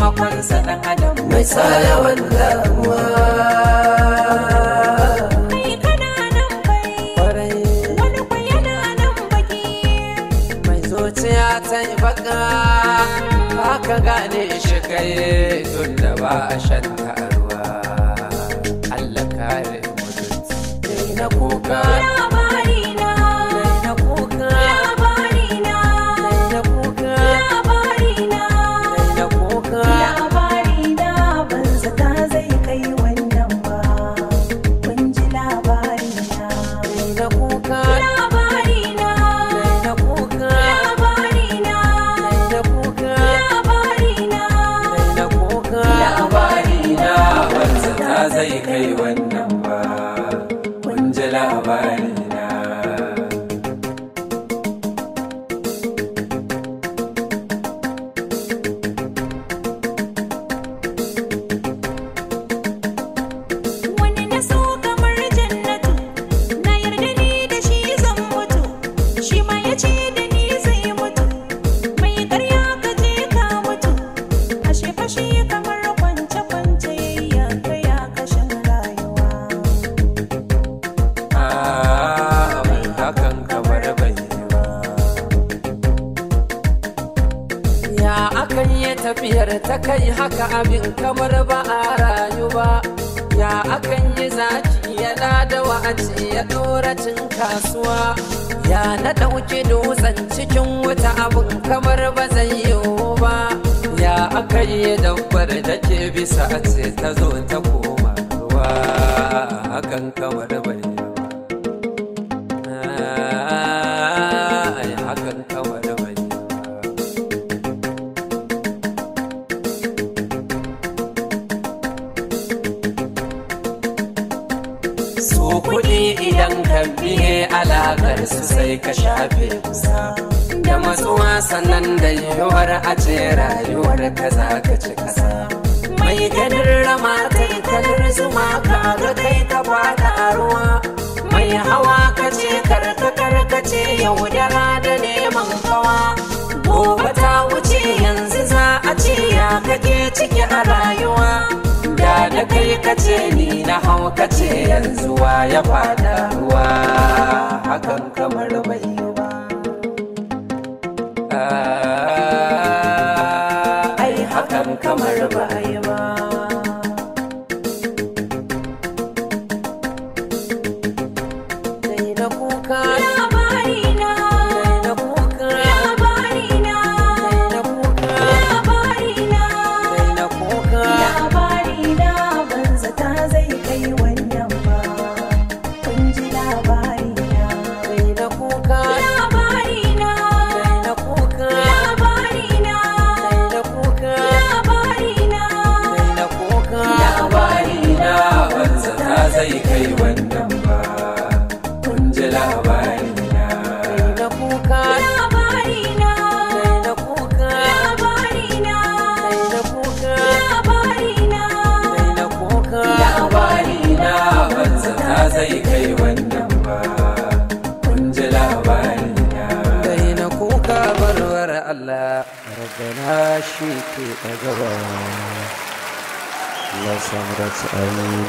taimakonsa ɗan adam mai tsayawan damuwa. kai kana nan bai Kwarai wani kwa yana nan baki mai zuciya ta yi baka ba ka gane shi kai tun da ba a shan ruwa. Allah kare mutunci dai na kuka, labarina dai na kuka, labarina dai na kuka, labarina dai na kuka. labarina ban zata zai kai wannan ba kun ji labarina Dai na kuka, labarina dai na kuka, labarina dai na kuka, labarina dai na kuka. Labarina wanzu ta zai kai wannan ba, kun ji labarina. wani na so kamar jannatu na yarda ni da shi zan mutu shi ma ya ce da ni zai mutu mai karya ka je ka mutu ashe fashe kamar kwance kwance ya kaya kashin rayuwa Bai hakan kamar bai yi ba. Ya akan yi tafiyar ta kai haka abin kamar ba a rayu ba. Ya akan yi zaki yana da wa'aci ya dora cin kasuwa. Ya na ɗauki dutsen cikin wuta abin kamar ba zai yiwu ba. Ya akan yi dabbar da ke bisa a ce ta zo ta koma ruwa. Hakan kamar bai yi ba. Ai hakan kamar bai yi ba. Su kuɗi idan ka biye alaƙar su sai ka shafe kusa. Da matsuwa sannan da yiwuwar a ce rayuwar ka za ka ci kasa. Mai ganin rama kai kalar zuma ka ga kai ka fada a ruwa. Mai hawa ka ce karkace yaudara da neman kawa. Gobe ta wuce yanzu za a ce ya kake ciki a rayuwa. Da kai kace ni na hau kace yanzu wa ya fada ruwa. Hakan kamar bai yi ba. Ai hakan kamar bai yi ba. Dai na kuka, labarina dai na kuka, labarina dai na kuka, labarina dai na kuka. labarina ban zata zai kai wannan ba kun ji labarina Dai na kuka, labarina dai na kuka, labarina dai na kuka. labarina Dai na kuka. Labarina banza ta zai kai wannan ba, kun ji labarina. Dai na kuka, labarina dai na kuka, labarina dai na kuka, labarina dai na kuka. Labarina banza ta zai kai wannan ba, kun ji labarina. Dai na kuka barwar Allah, rabbana shi ke ɗagawa. Allah samu dace, amin.